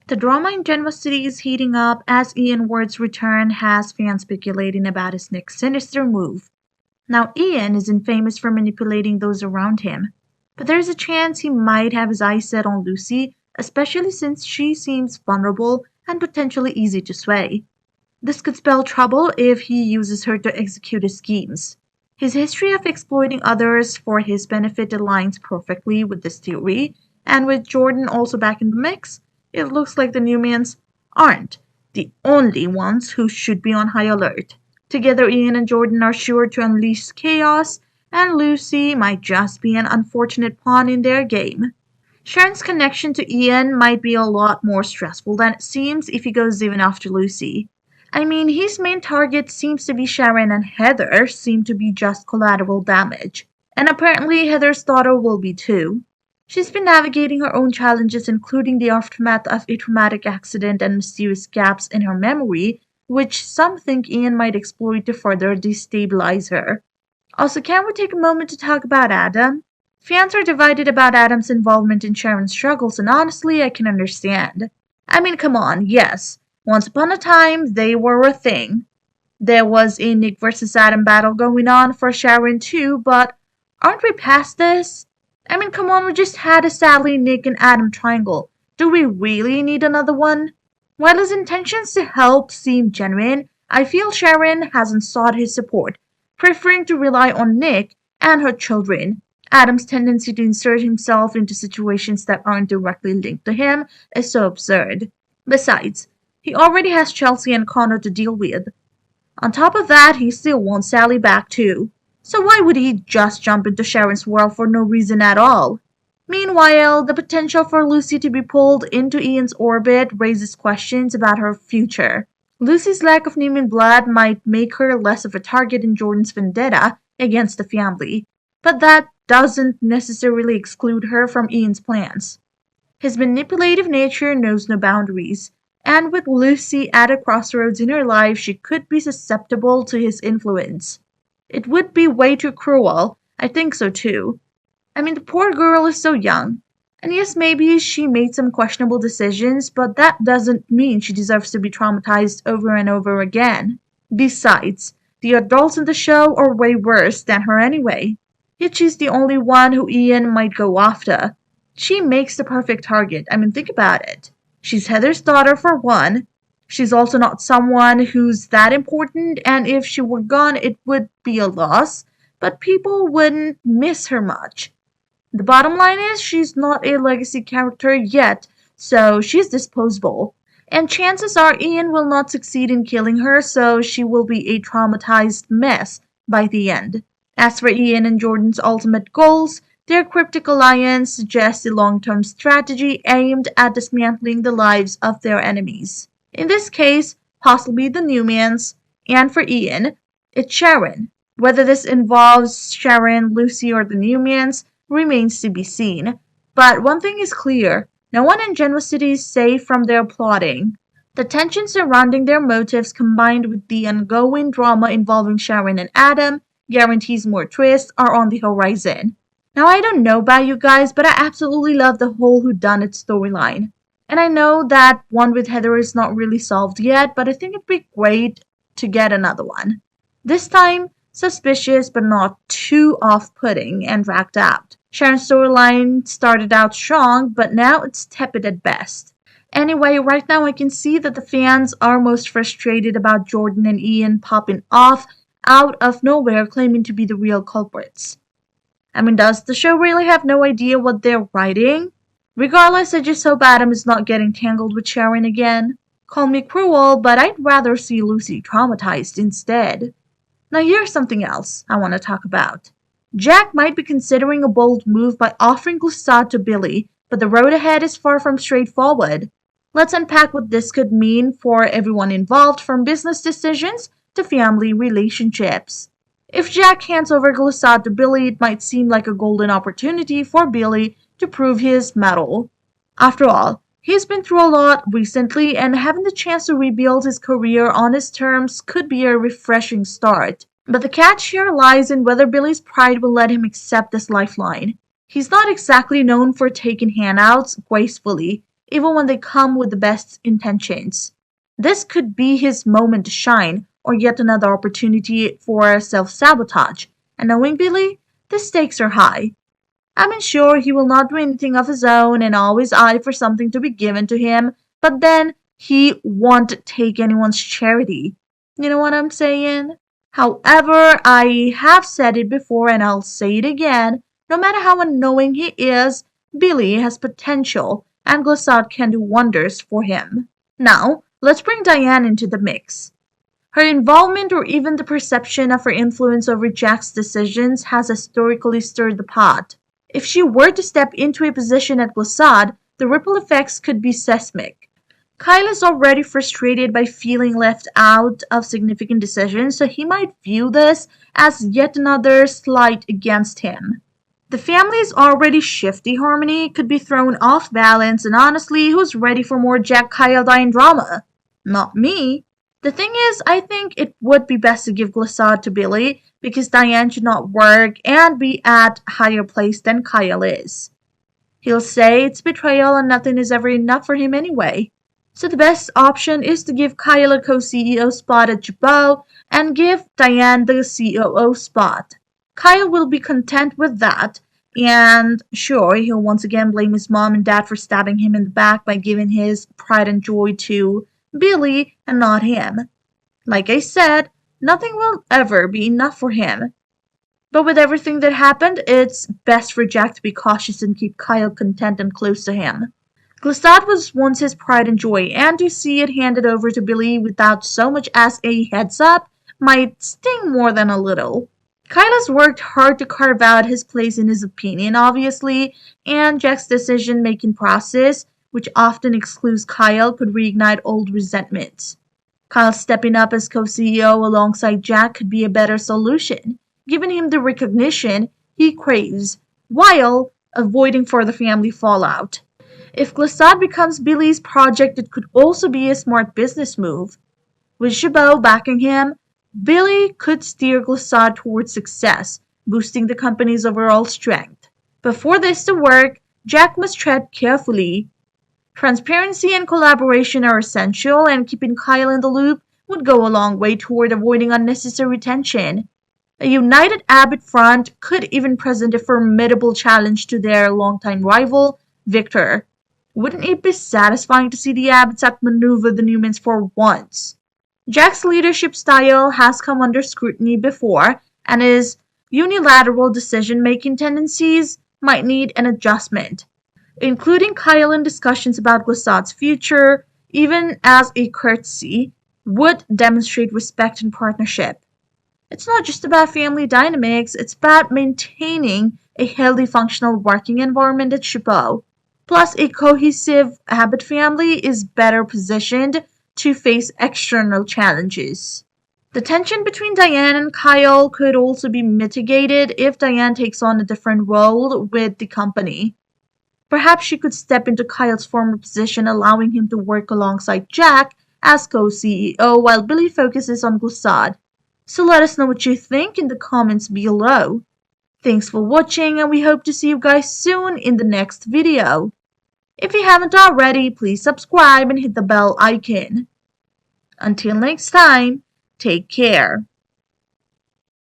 The drama in Genva City is heating up as Ian Ward's return has fans speculating about his next sinister move. Now, Ian isn't famous for manipulating those around him, but there's a chance he might have his eyes set on Lucy, especially since she seems vulnerable and potentially easy to sway. This could spell trouble if he uses her to execute his schemes. His history of exploiting others for his benefit aligns perfectly with this theory, and with Jordan also back in the mix, it looks like the Newmans aren't the only ones who should be on high alert. Together, Ian and Jordan are sure to unleash chaos, and Lucy might just be an unfortunate pawn in their game. Sharon's connection to Ian might be a lot more stressful than it seems if he goes even after Lucy. I mean, his main target seems to be Sharon, and Heather seem to be just collateral damage. And apparently Heather's daughter will be too. She's been navigating her own challenges, including the aftermath of a traumatic accident and mysterious gaps in her memory, which some think Ian might exploit to further destabilize her. Also, can we take a moment to talk about Adam? Fans are divided about Adam's involvement in Sharon's struggles, and honestly, I can understand. I mean, come on, yes. Once upon a time, they were a thing. There was a Nick versus Adam battle going on for Sharon too, but aren't we past this? I mean, come on, we just had a sadly Nick and Adam triangle. Do we really need another one? While his intentions to help seem genuine, I feel Sharon hasn't sought his support, preferring to rely on Nick and her children. Adam's tendency to insert himself into situations that aren't directly linked to him is so absurd. Besides, he already has Chelsea and Connor to deal with. On top of that, he still wants Sally back too. So why would he just jump into Sharon's world for no reason at all? Meanwhile, the potential for Lucy to be pulled into Ian's orbit raises questions about her future. Lucy's lack of Neiman blood might make her less of a target in Jordan's vendetta against the family, but that doesn't necessarily exclude her from Ian's plans. His manipulative nature knows no boundaries, and with Lucy at a crossroads in her life, she could be susceptible to his influence. It would be way too cruel. I think so too. I mean, the poor girl is so young. And yes, maybe she made some questionable decisions, but that doesn't mean she deserves to be traumatized over and over again. Besides, the adults in the show are way worse than her anyway. Yet she's the only one who Ian might go after. She makes the perfect target. I mean, think about it. She's Heather's daughter for one. She's also not someone who's that important, and if she were gone, it would be a loss, but people wouldn't miss her much. The bottom line is she's not a legacy character yet, so she's disposable. And chances are Ian will not succeed in killing her, so she will be a traumatized mess by the end. As for Ian and Jordan's ultimate goals, their cryptic alliance suggests a long-term strategy aimed at dismantling the lives of their enemies. In this case, possibly the Newmans, and for Ian, it's Sharon. Whether this involves Sharon, Lucy, or the Newmans remains to be seen. But one thing is clear, no one in Genoa City is safe from their plotting. The tension surrounding their motives combined with the ongoing drama involving Sharon and Adam guarantees more twists are on the horizon. Now, I don't know about you guys, but I absolutely love the whole whodunit storyline. And I know that one with Heather is not really solved yet, but I think it'd be great to get another one. This time, suspicious but not too off-putting and dragged out. Sharon's storyline started out strong, but now it's tepid at best. Anyway, right now I can see that the fans are most frustrated about Jordan and Ian popping off out of nowhere claiming to be the real culprits. I mean, does the show really have no idea what they're writing? Regardless, I just hope Adam is not getting tangled with Sharon again. Call me cruel, but I'd rather see Lucy traumatized instead. Now here's something else I want to talk about. Jack might be considering a bold move by offering Glissade to Billy, but the road ahead is far from straightforward. Let's unpack what this could mean for everyone involved, from business decisions to family relationships. If Jack hands over Glissade to Billy, it might seem like a golden opportunity for Billy to prove his mettle. After all, he's been through a lot recently, and having the chance to rebuild his career on his terms could be a refreshing start. But the catch here lies in whether Billy's pride will let him accept this lifeline. He's not exactly known for taking handouts gracefully. even when they come with the best intentions. This could be his moment to shine, or yet another opportunity for self-sabotage. And knowing Billy, the stakes are high. I'm sure he will not do anything of his own and always eye for something to be given to him, but then he won't take anyone's charity. You know what I'm saying? However, I have said it before and I'll say it again. No matter how annoying he is, Billy has potential and Glissade can do wonders for him. Now, let's bring Diane into the mix. Her involvement or even the perception of her influence over Jack's decisions has historically stirred the pot. If she were to step into a position at Glissade, the ripple effects could be seismic. Kyle is already frustrated by feeling left out of significant decisions, so he might view this as yet another slight against him. The family's already shifty harmony could be thrown off balance, and honestly, who's ready for more Jack Kyle Diane drama? Not me. The thing is, I think it would be best to give Glissade to Billy, because Diane should not work and be at a higher place than Kyle is. He'll say it's betrayal and nothing is ever enough for him anyway. So the best option is to give Kyle a co-CEO spot at Jabot and give Diane the COO spot. Kyle will be content with that, and sure, he'll once again blame his mom and dad for stabbing him in the back by giving his pride and joy to Billy and not him. Like I said, nothing will ever be enough for him. But with everything that happened, it's best for Jack to be cautious and keep Kyle content and close to him. Glissade was once his pride and joy, and to see it handed over to Billy without so much as a heads up might sting more than a little. Kyle has worked hard to carve out his place in his opinion, obviously, and Jack's decision-making process, which often excludes Kyle, could reignite old resentments. Kyle stepping up as co-CEO alongside Jack could be a better solution, giving him the recognition he craves, while avoiding further family fallout. If Glissade becomes Billy's project, it could also be a smart business move. With Jabot backing him, Billy could steer Glissade towards success, boosting the company's overall strength. But for this to work, Jack must tread carefully. Transparency and collaboration are essential, and keeping Kyle in the loop would go a long way toward avoiding unnecessary tension. A united Abbott front could even present a formidable challenge to their longtime rival, Victor. Wouldn't it be satisfying to see the Abbotts outmaneuver the Newmans for once? Jack's leadership style has come under scrutiny before, and his unilateral decision-making tendencies might need an adjustment. Including Kyle in discussions about Glissade's future, even as a courtesy, would demonstrate respect and partnership. It's not just about family dynamics, it's about maintaining a healthy, functional working environment at Jabot. Plus, a cohesive Abbott family is better positioned to face external challenges. The tension between Diane and Kyle could also be mitigated if Diane takes on a different role with the company. Perhaps she could step into Kyle's former position, allowing him to work alongside Jack as co-CEO while Billy focuses on Glissade. So let us know what you think in the comments below. Thanks for watching, and we hope to see you guys soon in the next video. If you haven't already, please subscribe and hit the bell icon. Until next time, take care.